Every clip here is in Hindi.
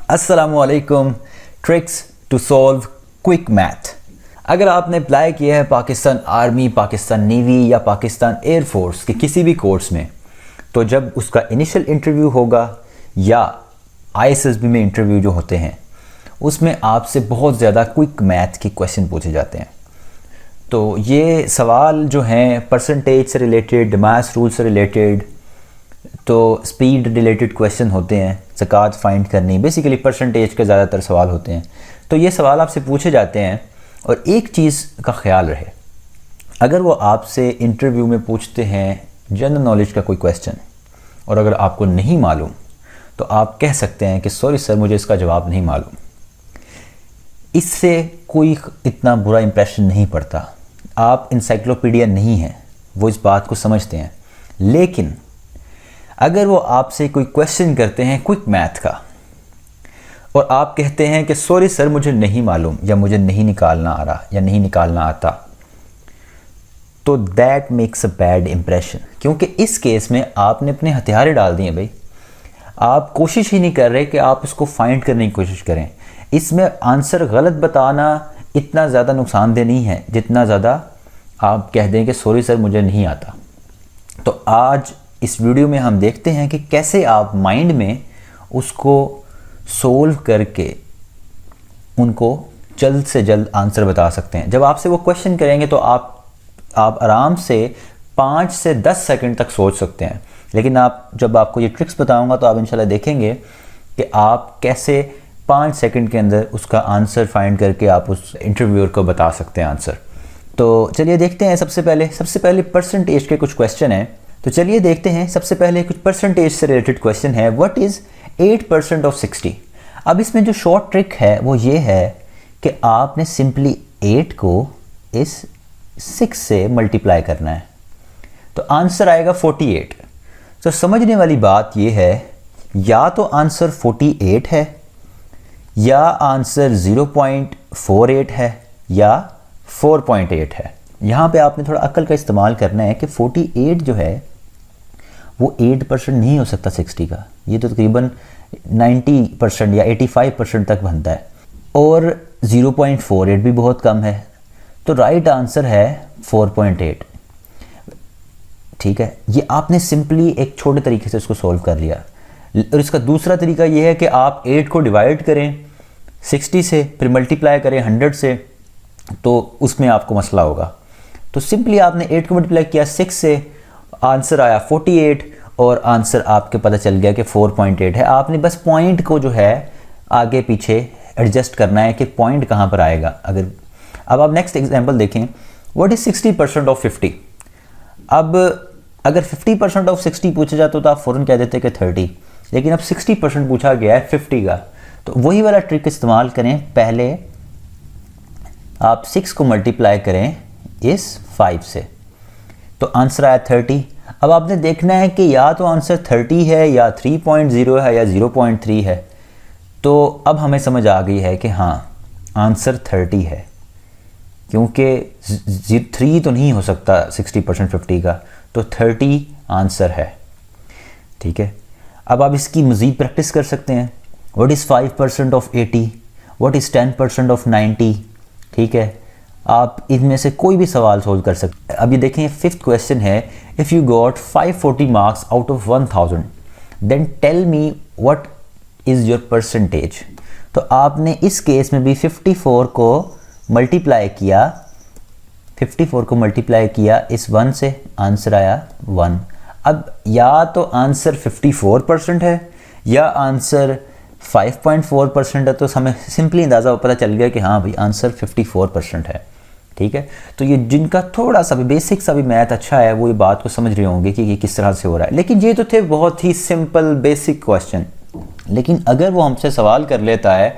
अस्सलामुअलैकुम। Tricks to solve quick math. अगर आपने अप्लाई किया है पाकिस्तान आर्मी, पाकिस्तान नेवी या पाकिस्तान एयरफोर्स के किसी भी कोर्स में, तो जब उसका इनिशियल इंटरव्यू होगा या आईएसएसबी में इंटरव्यू जो होते हैं उसमें आपसे बहुत ज़्यादा क्विक मैथ के क्वेश्चन पूछे जाते हैं। तो ये सवाल जो हैं परसेंटेज से रिलेटेड, मास रूल से रिलेटेड, तो स्पीड रिलेटेड क्वेश्चन होते हैं, ज़कात फाइंड करनी, बेसिकली परसेंटेज के ज़्यादातर सवाल होते हैं। तो ये सवाल आपसे पूछे जाते हैं। और एक चीज़ का ख्याल रहे, अगर वो आपसे इंटरव्यू में पूछते हैं जनरल नॉलेज का कोई क्वेश्चन और अगर आपको नहीं मालूम तो आप कह सकते हैं कि सॉरी सर, मुझे इसका जवाब नहीं मालूम। इससे कोई इतना बुरा इंप्रेशन नहीं पड़ता। आप इंसाइक्लोपीडिया नहीं हैं, वो इस बात को समझते हैं। लेकिन अगर वो आपसे कोई क्वेश्चन करते हैं क्विक मैथ का और आप कहते हैं कि सॉरी सर, मुझे नहीं मालूम या मुझे नहीं निकालना आ रहा या नहीं निकालना आता, तो that makes a bad impression. क्योंकि इस केस में आपने अपने हथियार डाल दिए भाई। आप कोशिश ही नहीं कर रहे कि आप उसको फाइंड करने की कोशिश करें। इसमें आंसर गलत बताना इतना ज़्यादा नुकसानदेह नहीं है जितना ज़्यादा आप कह दें कि सॉरी सर, मुझे नहीं आता। तो आज इस वीडियो में हम देखते हैं कि कैसे आप माइंड में उसको सोल्व करके उनको जल्द से जल्द आंसर बता सकते हैं। जब आपसे वो क्वेश्चन करेंगे तो आप आराम से 5 से 10 सेकंड तक सोच सकते हैं। लेकिन जब आपको ये ट्रिक्स बताऊंगा तो आप इंशाल्लाह देखेंगे कि आप कैसे 5 सेकंड के अंदर उसका आंसर फाइंड करके आप उस इंटरव्यूअर को बता सकते हैं आंसर। तो चलिए देखते हैं। सबसे पहले परसेंटेज के कुछ क्वेश्चन हैं। तो चलिए देखते हैं। सबसे पहले कुछ परसेंटेज से रिलेटेड क्वेश्चन है। What is 8% of 60? अब इसमें जो शॉर्ट ट्रिक है वो ये है कि आपने सिंपली 8 को इस 6 से मल्टीप्लाई करना है, तो आंसर आएगा 48। तो समझने वाली बात ये है, या तो आंसर 48 है या आंसर 0.48 है या 4.8 है। यहाँ पे आपने थोड़ा अक्ल का इस्तेमाल करना है कि 48 जो है वो 8% नहीं हो सकता 60 का। ये तो तकरीबन 90% या 85% तक बनता है। और 0.48 भी बहुत कम है। तो राइट आंसर है 4.8। ठीक है, ये आपने सिंपली एक छोटे तरीके से इसको सॉल्व कर लिया। और इसका दूसरा तरीका ये है कि आप 8 को डिवाइड करें 60 से, फिर मल्टीप्लाई करें 100 से, तो उसमें आपको मसला होगा। तो सिंपली आपने 8 को मल्टीप्लाई किया 6 से, आंसर आया 48 और आंसर आपके पता चल गया कि 4.8 है। आपने बस पॉइंट को जो है आगे पीछे एडजस्ट करना है कि पॉइंट कहाँ पर आएगा। अब आप नेक्स्ट एग्जांपल देखें। What is 60% of 50? अब अगर 50% ऑफ 60 पूछा जाता तो आप फ़ौरन कह देते कि 30, लेकिन अब 60% पूछा गया है 50 का, तो वही वाला ट्रिक इस्तेमाल करें। पहले आप 6 को मल्टीप्लाई करें इस 5 से, तो आंसर आया 30। अब आपने देखना है कि या तो आंसर 30 है या 3.0 है या 0.3 है। तो अब हमें समझ आ गई है कि हाँ, आंसर 30 है, क्योंकि 3 तो नहीं हो सकता 60% 50 का, तो 30 आंसर है। ठीक है, अब आप इसकी मज़ीद प्रैक्टिस कर सकते हैं। What is 5% of 80? What is 10% of 90? ठीक है, आप इनमें से कोई भी सवाल सोल्व कर सकते हैं। अब ये देखें, 5th क्वेश्चन है, if you got 540 marks out of 1000 then tell me what is your percentage. तो आपने इस केस में भी 54 को मल्टीप्लाई किया इस 1 से, आंसर आया 1। अब या तो आंसर 54% है या आंसर 5.4% है, तो हमें सिंपली अंदाज़ा पता चल गया कि हाँ भाई आंसर 54% है। ठीक है, तो ये जिनका थोड़ा सा भी बेसिक सा भी मैथ अच्छा है वो ये बात को समझ रहे होंगे कि ये किस तरह से हो रहा है। लेकिन ये तो थे बहुत ही सिंपल बेसिक क्वेश्चन। लेकिन अगर वो हमसे सवाल कर लेता है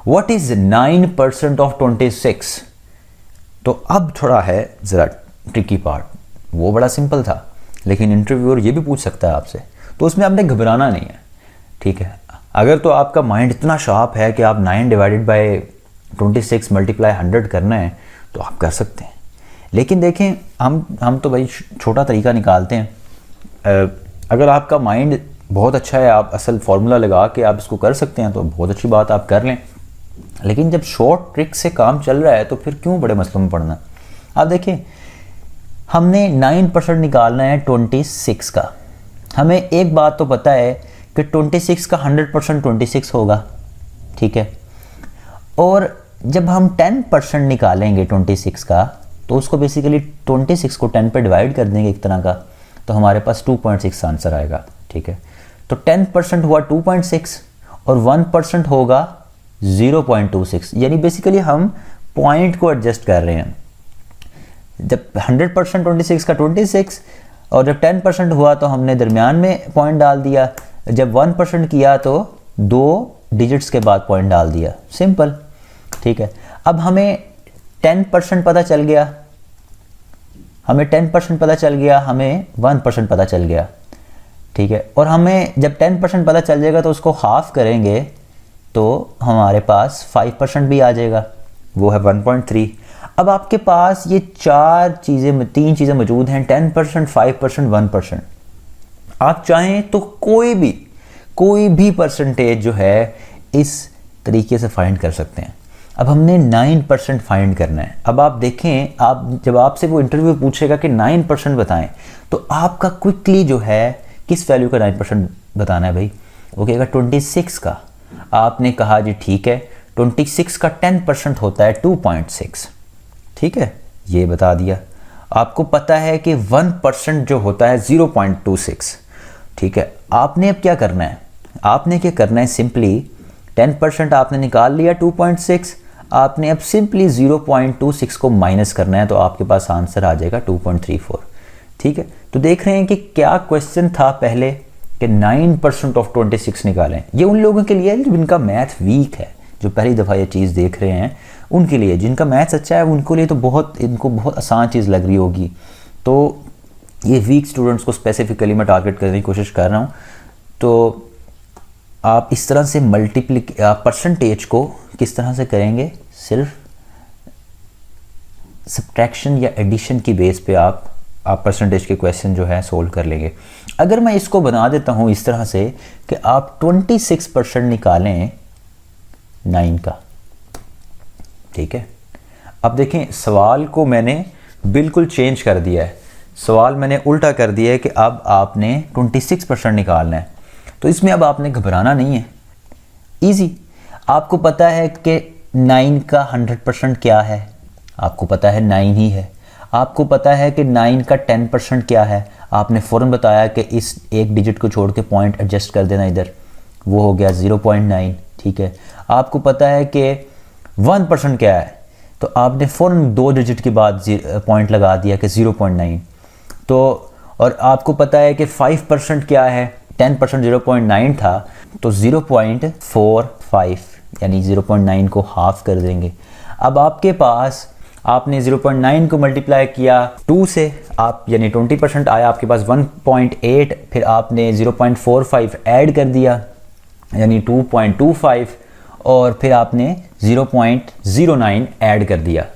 व्हाट इज़ 9% ऑफ 26, तो अब थोड़ा है ज़रा ट्रिकी पार्ट। वो बड़ा सिंपल था, लेकिन इंटरव्यूअर ये भी पूछ सकता है आपसे, तो उसमें आपने घबराना नहीं है। ठीक है, अगर तो आपका माइंड इतना शार्प है कि आप 9 डिवाइडेड बाय 26 मल्टीप्लाई 100 करना है तो आप कर सकते हैं। लेकिन देखें, हम तो भाई छोटा तरीका निकालते हैं। अगर आपका माइंड बहुत अच्छा है, आप असल फार्मूला लगा के आप इसको कर सकते हैं तो बहुत अच्छी बात, आप कर लें। लेकिन जब शॉर्ट ट्रिक से काम चल रहा है तो फिर क्यों बड़े मसलों में पड़ना। आप देखिए, हमने 9% निकालना है 26 का। हमें एक बात तो पता है कि 26 का 100% 26 होगा, ठीक है। और जब हम 10% निकालेंगे 26 का तो उसको बेसिकली 26 को 10 पे डिवाइड कर देंगे एक तरह का, तो हमारे पास 2.6 आंसर आएगा, ठीक है। तो 10% हुआ 2.6 और 1% होगा 0.26, यानी बेसिकली हम पॉइंट को एडजस्ट कर रहे हैं। जब 100% 26 का 26 और जब 10% हुआ तो हमने दरमियान में पॉइंट डाल दिया, जब 1% किया तो 2 डिजिट्स के बाद पॉइंट डाल दिया, सिंपल, ठीक है। अब हमें 10% पता चल गया, हमें 10% पता चल गया, हमें 1% पता चल गया, ठीक है। और हमें जब 10% पता चल जाएगा तो उसको हाफ करेंगे तो हमारे पास 5% भी आ जाएगा, वो है 1.3। अब आपके पास ये 3 चीज़ें मौजूद हैं, 10%, 5%, 1%। आप चाहें तो कोई भी परसेंटेज जो है इस तरीके से फाइंड कर सकते हैं। अब हमने 9% फाइंड करना है। अब आप देखें, आप जब आपसे वो इंटरव्यू पूछेगा कि 9% बताएं तो आपका क्विकली जो है किस वैल्यू का 9% बताना है भाई, वो कहेगा 26 का। आपने कहा जी ठीक है, 26 का 10% होता है 2.6, ठीक है, ये बता दिया। आपको पता है कि 1% जो होता है 0.26, ठीक है। आपने अब क्या करना है, आपने क्या करना है, सिंपली 10% आपने निकाल लिया 2.6, आपने अब सिंपली 0.26 को माइनस करना है तो आपके पास आंसर आ जाएगा 2.34, ठीक है। तो देख रहे हैं कि क्या क्वेश्चन था पहले कि 9% ऑफ 26 निकालें। ये उन लोगों के लिए जिनका मैथ वीक है, जो पहली दफ़ा ये चीज़ देख रहे हैं उनके लिए। जिनका मैथ्स अच्छा है उनको लिए तो इनको बहुत आसान चीज़ लग रही होगी। तो ये वीक स्टूडेंट्स को स्पेसिफिकली मैं टारगेट करने की कोशिश कर रहा हूँ। तो आप इस तरह से परसेंटेज को किस तरह से करेंगे, सिर्फ सब्ट्रैक्शन या एडिशन की बेस पे आप परसेंटेज के क्वेश्चन जो है सोल्व कर लेंगे। अगर मैं इसको बना देता हूँ इस तरह से कि आप 26% निकालें 9 का, ठीक है। अब देखें, सवाल को मैंने बिल्कुल चेंज कर दिया है, सवाल मैंने उल्टा कर दिया है कि अब आपने 26% निकालना है। तो इसमें अब आपने घबराना नहीं है, इजी। आपको पता है कि 9 का 100% क्या है, आपको पता है 9 ही है। आपको पता है कि 9 का 10% क्या है, आपने फ़ौरन बताया कि इस एक डिजिट को छोड़ के पॉइंट एडजस्ट कर देना इधर, वो हो गया 0.9, ठीक है। आपको पता है कि 1% क्या है, तो आपने फ़ौरन 2 डिजिट के बाद पॉइंट लगा दिया कि 0.9। तो और आपको पता है कि 5% क्या है, 10% 0.9 था तो 0.45, यानी 0.9 को हाफ कर देंगे। अब आपके पास आपने 0.9 को मल्टीप्लाई किया 2 से, आप यानी 20% आया, आपके पास 1.8, फिर आपने 0.45 ऐड कर दिया यानी 2.25, और फिर आपने 0.09 ऐड कर दिया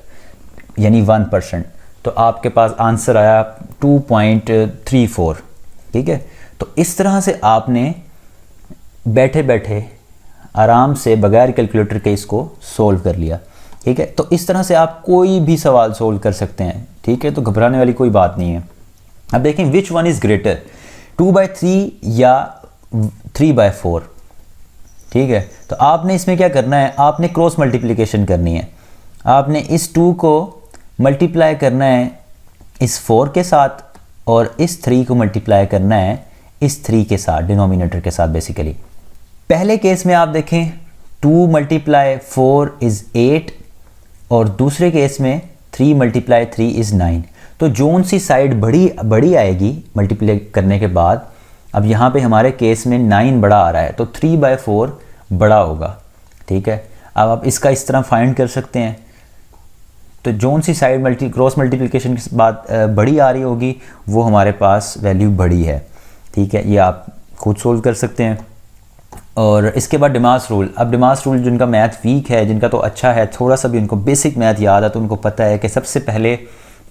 यानी 1%, तो आपके पास आंसर आया 2.34, ठीक है। तो इस तरह से आपने बैठे बैठे आराम से बगैर कैलकुलेटर के इसको सोल्व कर लिया, ठीक है। तो इस तरह से आप कोई भी सवाल सोल्व कर सकते हैं, ठीक है। तो घबराने वाली कोई बात नहीं है। अब देखें, विच वन इज़ ग्रेटर, 2/3 या 3/4, ठीक है। तो आपने इसमें क्या करना है, आपने क्रॉस मल्टीप्लिकेशन करनी है। आपने इस 2 को मल्टीप्लाई करना है इस 4 के साथ और इस 3 को मल्टीप्लाई करना है इस 3 के साथ, डिनोमिनेटर के साथ बेसिकली। पहले केस में आप देखें 2 × 4 इज़ 8 और दूसरे केस में 3 × 3 इज़ 9। तो जोन सी साइड बड़ी आएगी मल्टीप्लाई करने के बाद, अब यहाँ पे हमारे केस में 9 बड़ा आ रहा है तो 3/4 बड़ा होगा, ठीक है। अब आप इसका इस तरह फाइंड कर सकते हैं। तो जोन सी साइड क्रॉस मल्टीप्लिकेशन के बाद बड़ी आ रही होगी, वो हमारे पास वैल्यू बड़ी है, ठीक है। ये आप खुद सोल्व कर सकते हैं। और इसके बाद डिमास रूल। अब डिमास रूल जिनका मैथ वीक है, जिनका तो अच्छा है, थोड़ा सा भी उनको बेसिक मैथ याद है, तो उनको पता है कि सबसे पहले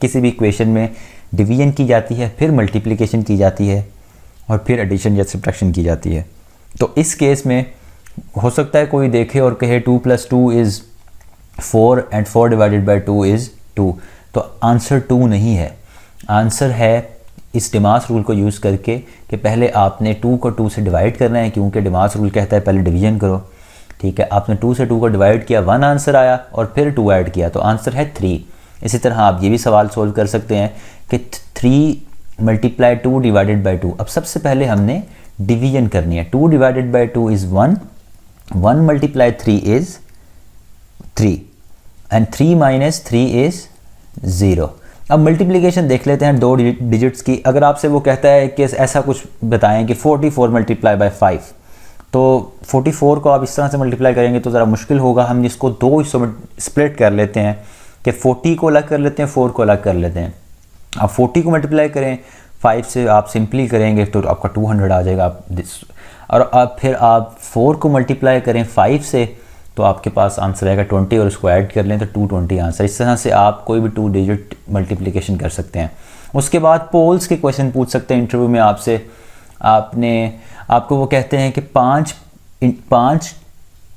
किसी भी इक्वेशन में डिवीजन की जाती है, फिर मल्टीप्लिकेशन की जाती है, और फिर एडिशन या सब्ट्रैक्शन की जाती है। तो इस केस में हो सकता है कोई देखे और कहे 2 + 2 is 4 and 4 divided by 2 is 2। तो आंसर 2 नहीं है, आंसर है इस डिमास रूल को यूज़ करके कि पहले आपने 2 को 2 से डिवाइड करना है, क्योंकि डिमास रूल कहता है पहले डिवीजन करो। ठीक है, आपने 2 से 2 को डिवाइड किया, 1 आंसर आया और फिर 2 ऐड किया, तो आंसर है 3। इसी तरह आप ये भी सवाल सोल्व कर सकते हैं कि 3 × 2 डिवाइडेड बाई 2। अब सबसे पहले हमने डिवीजन करनी है। 2 divided by 2 is 1, 1 × 3 is 3 and 3 - 3 is 0। अब मल्टीप्लिकेशन देख लेते हैं 2 डिजिट्स की। अगर आपसे वो कहता है कि ऐसा कुछ बताएं कि 44 × 5, तो 44 को आप इस तरह से मल्टीप्लाई करेंगे तो ज़रा मुश्किल होगा। हम इसको 2 हिस्सों में स्प्लिट कर लेते हैं कि 40 को अलग कर लेते हैं, 4 को अलग कर लेते हैं। आप 40 को मल्टीप्लाई करें 5 से, आप सिंपली करेंगे तो आपका 200 आ जाएगा। और अब फिर आप 4 को मल्टीप्लाई करें 5 से, तो आपके पास आंसर आएगा 20 और उसको ऐड कर लें तो 220 आंसर। इस तरह से आप कोई भी 2 डिजिट मल्टीप्लिकेशन कर सकते हैं। उसके बाद पोल्स के क्वेश्चन पूछ सकते हैं इंटरव्यू में आपसे। आपको वो कहते हैं कि 5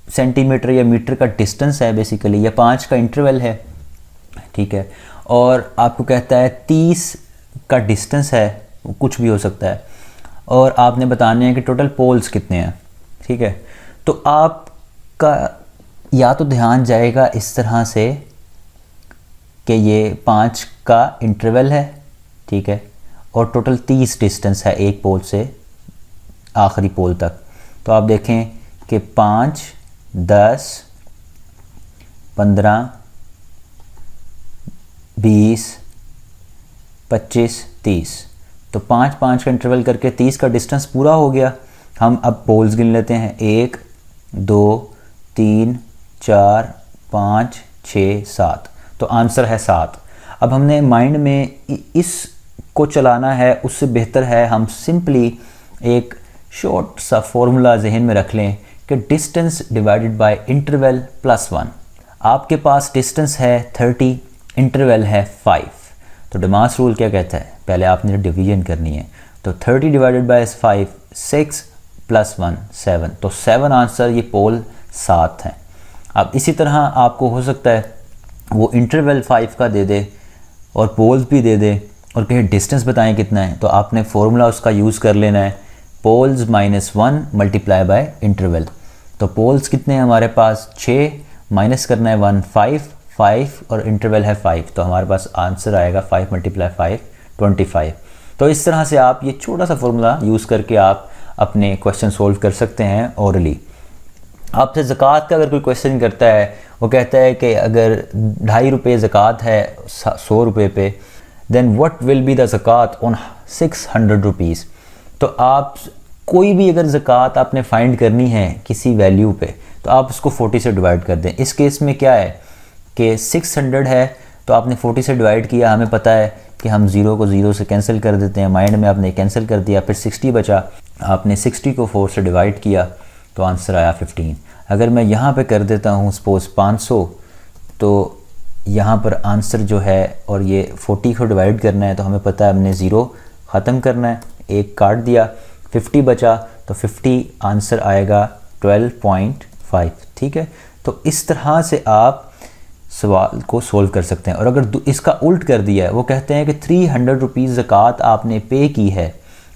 सेंटीमीटर या मीटर का डिस्टेंस है बेसिकली, या 5 का इंटरवल है, ठीक है, और आपको कहता है 30 का डिस्टेंस है, कुछ भी हो सकता है, और आपने बताने हैं कि टोटल पोल्स कितने हैं। ठीक है, तो आपका या तो ध्यान जाएगा इस तरह से कि ये 5 का इंटरवल है, ठीक है, और टोटल 30 डिस्टेंस है एक पोल से आखिरी पोल तक। तो आप देखें कि 5, 10, 15, 20, 25, 30, तो 5 का इंटरवल करके 30 का डिस्टेंस पूरा हो गया। हम अब पोल्स गिन लेते हैं, 1, 2, 3, 4, 5, 6, 7, तो आंसर है 7। अब हमने माइंड में इस को चलाना है, उससे बेहतर है हम सिंपली एक शॉर्ट सा फॉर्मूला जहन में रख लें कि डिस्टेंस डिवाइडेड बाय इंटरवल +1। आपके पास डिस्टेंस है 30, इंटरवल है 5, तो डिमास रूल क्या कहता है, पहले आपने डिवीजन करनी है। तो 30 डिवाइडेड बाय 5, 6 + 1 7, तो 7 आंसर, ये पोल 7 है। अब इसी तरह आपको हो सकता है वो इंटरवल 5 का दे दे और पोल्स भी दे दे और कहे डिस्टेंस बताएं कितना है, तो आपने फॉर्मूला उसका यूज़ कर लेना है, पोल्स -1 × बाय इंटरवल। तो पोल्स कितने हैं हमारे पास, 6, माइनस करना है 1, 5 और इंटरवल है 5, तो हमारे पास आंसर आएगा 5 × 5 25। तो इस तरह से आप ये छोटा सा फॉर्मूला यूज़ करके आप अपने क्वेश्चन सोल्व कर सकते हैं ओरली। आपसे ज़कात का अगर कोई क्वेश्चन करता है, वो कहता है कि अगर 2.5 रुपये ज़कात है 100 रुपये पे, then what will be the ज़कात ऑन 600 रुपीज़। तो आप कोई भी अगर ज़कात आपने फाइंड करनी है किसी वैल्यू पे, तो आप उसको 40 से डिवाइड कर दें। इस केस में क्या है कि 600 है, तो आपने 40 से डिवाइड किया, हमें पता है कि हम 0 को 0 से कैंसिल कर देते हैं, माइंड में आपने कैंसिल कर दिया, फिर 60 बचा, आपने 60 को 4 से डिवाइड किया, तो आंसर आया 15। अगर मैं यहाँ पे कर देता हूँ सपोज़ 500, तो यहाँ पर आंसर जो है, और ये 40 को डिवाइड करना है, तो हमें पता है हमने 0 ख़त्म करना है, 1 काट दिया, 50 बचा, तो 50 आंसर आएगा 12.5। ठीक है, तो इस तरह से आप सवाल को सोल्व कर सकते हैं। और अगर इसका उल्ट कर दिया है, वो कहते हैं कि 300 रुपीज़ ज़कात आपने पे की है,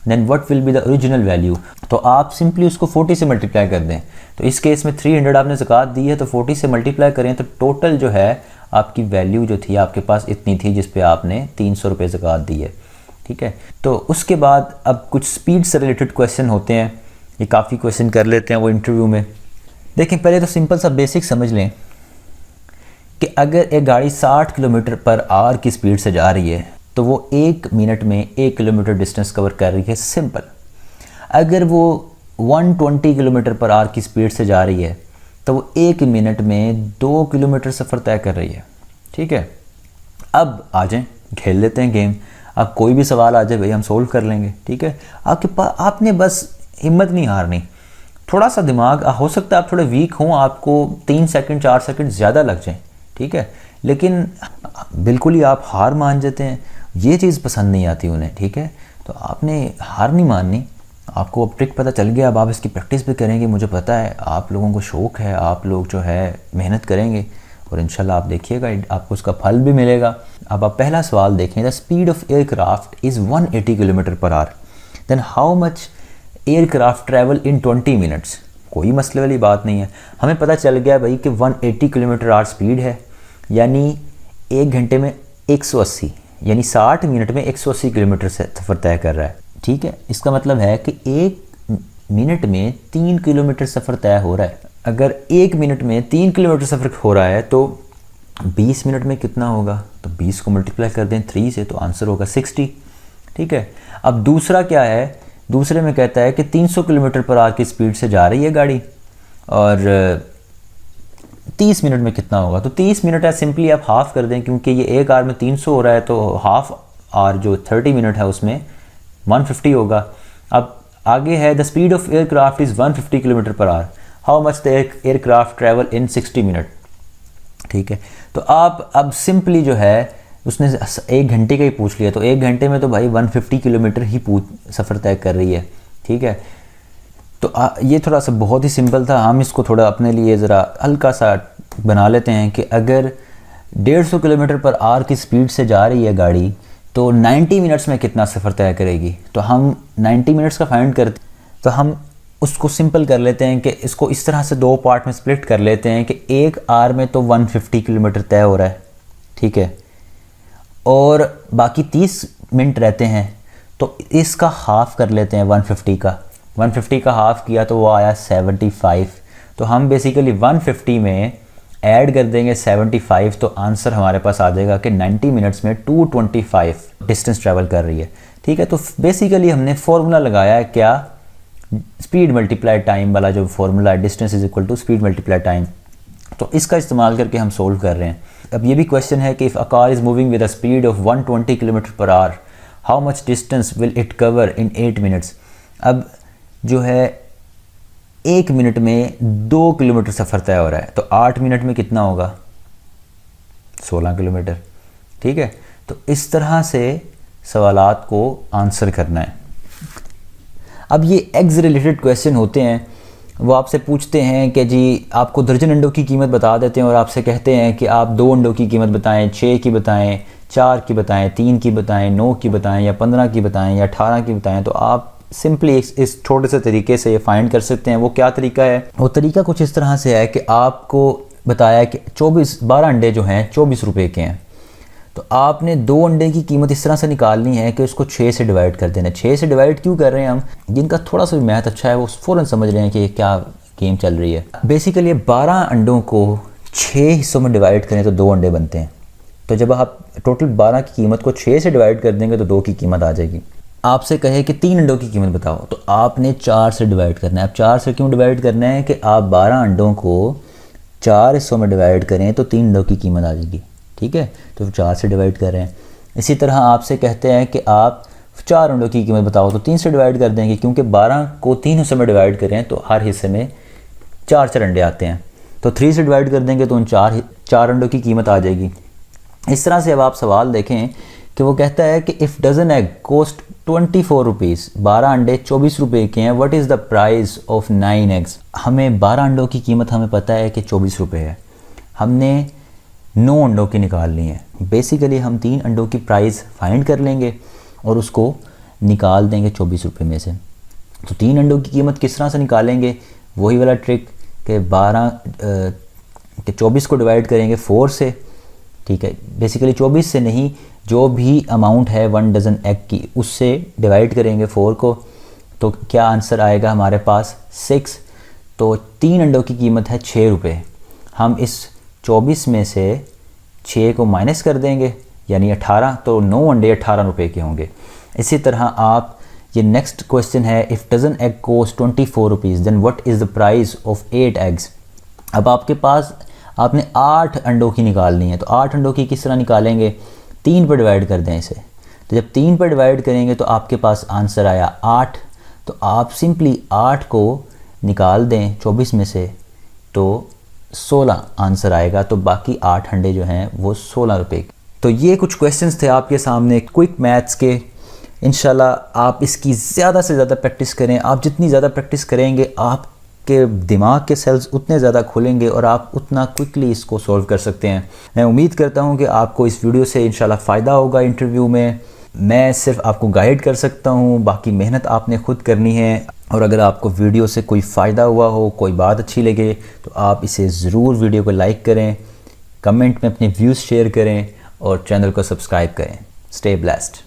then what will be the original value, तो आप सिंपली उसको 40 से मल्टीप्लाई कर दें। तो इस केस में 300 आपने ज़कात दी है, तो 40 से मल्टीप्लाई करें, तो टोटल जो है आपकी वैल्यू जो थी आपके पास इतनी थी, जिस पे आपने 300 रुपये ज़कात दी है। ठीक है, तो उसके बाद अब कुछ स्पीड से रिलेटेड क्वेश्चन होते हैं, ये काफ़ी क्वेश्चन कर लेते हैं वो इंटरव्यू में। देखें, पहले तो सिंपल सा बेसिक समझ लें कि अगर एक गाड़ी 60 km/h की स्पीड से जा रही है, तो वो 1 मिनट में 1 किलोमीटर डिस्टेंस कवर कर रही है, सिंपल। अगर वो 120 km/h की स्पीड से जा रही है, तो वो 1 मिनट में 2 किलोमीटर सफ़र तय कर रही है। ठीक है, अब आ जाएं, खेल लेते हैं गेम। अब कोई भी सवाल आ जाए भाई, हम सोल्व कर लेंगे। ठीक है, आपके पास, आपने बस हिम्मत नहीं हारनी, थोड़ा सा दिमाग, हो सकता है आप थोड़े वीक हों, आपको 3 सेकंड 4 सेकंड ज़्यादा लग जाएं। ठीक है, लेकिन बिल्कुल ही आप हार मान जाते हैं, ये चीज़ पसंद नहीं आती उन्हें। ठीक है, तो आपने हार नहीं माननी, आपको अब ट्रिक पता चल गया, अब आप इसकी प्रैक्टिस भी करेंगे, मुझे पता है आप लोगों को शौक़ है, आप लोग जो है मेहनत करेंगे और इंशाल्लाह आप देखिएगा आपको उसका फल भी मिलेगा। अब आप पहला सवाल देखें, the speed of aircraft is 180 kilometre per hour, then how much aircraft travel in 20 minutes. कोई मसले वाली बात नहीं है, हमें पता चल गया भाई कि 180 किलोमीटर आवर स्पीड है, यानी 1 घंटे में 180, यानी 60 मिनट में 180 किलोमीटर से सफ़र तय कर रहा है। ठीक है, इसका मतलब है कि 1 मिनट में 3 किलोमीटर सफ़र तय हो रहा है। अगर 1 मिनट में 3 किलोमीटर सफ़र हो रहा है तो 20 मिनट में कितना होगा, तो 20 को मल्टीप्लाई कर दें 3 से तो आंसर होगा 60। ठीक है, अब दूसरा क्या है, दूसरे में कहता है कि 300 किलोमीटर पर आवर की स्पीड से जा रही है गाड़ी और 30 मिनट में कितना होगा, तो 30 मिनट है सिंपली आप हाफ़ कर दें, क्योंकि ये 1 आवर में 300 हो रहा है तो हाफ़ आवर जो 30 मिनट है उसमें 150 होगा। अब आगे है the speed of aircraft is 150 kilometre per our, how much the aircraft travel in 60 minute. ठीक है, तो आप अब सिंपली जो है उसने 1 घंटे का ही पूछ लिया, तो 1 घंटे में तो भाई 150 किलोमीटर ही सफ़र तय कर रही है। ठीक है, तो ये थोड़ा सा बहुत ही सिंपल था, हम इसको थोड़ा अपने लिए ज़रा हल्का सा बना लेते हैं कि अगर 150 किलोमीटर पर आवर की स्पीड से जा रही है गाड़ी तो 90 मिनट्स में कितना सफ़र तय करेगी। तो हम 90 मिनट्स का फाइंड करते, तो हम उसको सिंपल कर लेते हैं कि इसको इस तरह से 2 पार्ट में स्प्लिट कर लेते हैं कि 1 आवर में तो 150 किलोमीटर तय हो रहा है। ठीक है, और बाकी 30 मिनट रहते हैं, तो इसका हाफ़ कर लेते हैं 150 का। 150 का हाफ़ किया तो वो आया 75, तो हम बेसिकली 150 में ऐड कर देंगे 75, तो आंसर हमारे पास आ जाएगा कि 90 मिनट्स में 225 डिस्टेंस ट्रैवल कर रही है। ठीक है, तो बेसिकली हमने फार्मूला लगाया है क्या, स्पीड मल्टीप्लाई टाइम वाला जो फार्मूला है, distance is equal to speed multiply time, तो इसका इस्तेमाल करके हम सोल्व कर रहे हैं। अब ये भी क्वेश्चन है कि if a car is moving with a speed of 120 kilometre per our, how much distance will it cover in 8 minutes. अब जो है 1 मिनट में 2 किलोमीटर सफ़र तय हो रहा है, तो 8 मिनट में कितना होगा, 16 किलोमीटर। ठीक है, तो इस तरह से सवालात को आंसर करना है। अब ये एग्स रिलेटेड क्वेश्चन होते हैं, वो आपसे पूछते हैं कि जी आपको दर्जन अंडों की कीमत बता देते हैं और आपसे कहते हैं कि आप 2 अंडों की कीमत बताएं, 6 की बताएं, 4 की बताएं, 3 की बताएं, 9 की बताएं, या 15 की बताएं, या 18 की बताएं। तो आप सिंपली इस छोटे से तरीके से ये फाइंड कर सकते हैं। वो क्या तरीका है, वो तरीका कुछ इस तरह से है कि आपको बताया कि 12 अंडे जो हैं 24 रुपये के हैं, तो आपने 2 अंडे की कीमत इस तरह से निकालनी है कि उसको 6 से डिवाइड कर देना है। 6 से डिवाइड क्यों कर रहे हैं हम, जिनका थोड़ा सा भी मैथ अच्छा है वो फ़ौरन समझ रहे हैं कि ये क्या गेम चल रही है। बेसिकली 12 अंडों को 6 हिस्सों में डिवाइड करें तो 2 अंडे बनते हैं, तो जब आप टोटल 12 की कीमत को 6 से डिवाइड कर देंगे तो 2 की कीमत आ जाएगी। आपसे कहे कि 3 अंडों की कीमत बताओ, तो आपने 4 से डिवाइड करना है। अब 4 से क्यों डिवाइड करना है कि आप 12 अंडों को 4 हिस्सों में डिवाइड करें तो 3 अंडों की कीमत आ जाएगी। ठीक है, तो 4 से डिवाइड कर रहे हैं। इसी तरह आपसे कहते हैं कि आप 4 अंडों की कीमत बताओ, तो 3 से डिवाइड कर देंगे, क्योंकि 12 को 3 हिस्सों में डिवाइड करें तो हर हिस्से में 4 अंडे आते हैं, तो 3 से डिवाइड कर देंगे तो उन 4 अंडों की कीमत आ जाएगी। इस तरह से अब आप सवाल देखें कि वो कहता है कि if dozen egg cost 24 rupees, 12 अंडे 24 रुपये के हैं, what is the price of 9 eggs. हमें 12 अंडों की कीमत हमें पता है कि 24 रुपये है, हमने 9 अंडों की निकालनी है। बेसिकली हम 3 अंडों की प्राइस फाइंड कर लेंगे और उसको निकाल देंगे 24 रुपये में से। तो 3 अंडों की कीमत किस तरह से निकालेंगे, वही वाला ट्रिक कि 24 को डिवाइड करेंगे 4 से। ठीक है, बेसिकली 24 से नहीं, जो भी अमाउंट है 1 डज़न एग की उससे डिवाइड करेंगे 4 को, तो क्या आंसर आएगा हमारे पास 6। तो 3 अंडों की कीमत है 6 रुपये, हम इस 24 में से 6 को माइनस कर देंगे यानी 18, तो 9 अंडे 18 रुपये के होंगे। इसी तरह आप ये नेक्स्ट क्वेश्चन है, if dozen egg cost 24 rupees then what is the price of 8 eggs. अब आपके पास आपने 8 अंडों की निकालनी है, तो 8 अंडों की किस तरह निकालेंगे, 3 पर डिवाइड कर दें इसे। तो जब 3 पर डिवाइड करेंगे तो आपके पास आंसर आया 8, तो आप सिंपली 8 को निकाल दें 24 में से तो 16 आंसर आएगा, तो बाकी 8 अंडे जो हैं वो 16 रुपये। तो ये कुछ क्वेश्चंस थे आपके सामने क्विक मैथ्स के, इंशाल्लाह आप इसकी ज़्यादा से ज़्यादा प्रैक्टिस करें। आप जितनी ज़्यादा प्रैक्टिस करेंगे आपके दिमाग के सेल्स उतने ज़्यादा खुलेंगे और आप उतना क्विकली इसको सॉल्व कर सकते हैं। मैं उम्मीद करता हूँ कि आपको इस वीडियो से इंशाल्लाह फ़ायदा होगा। इंटरव्यू में मैं सिर्फ आपको गाइड कर सकता हूँ, बाकी मेहनत आपने खुद करनी है। और अगर आपको वीडियो से कोई फ़ायदा हुआ हो, कोई बात अच्छी लगे, तो आप इसे ज़रूर वीडियो को लाइक करें, कमेंट में अपने व्यूज़ शेयर करें और चैनल को सब्सक्राइब करें। Stay blessed.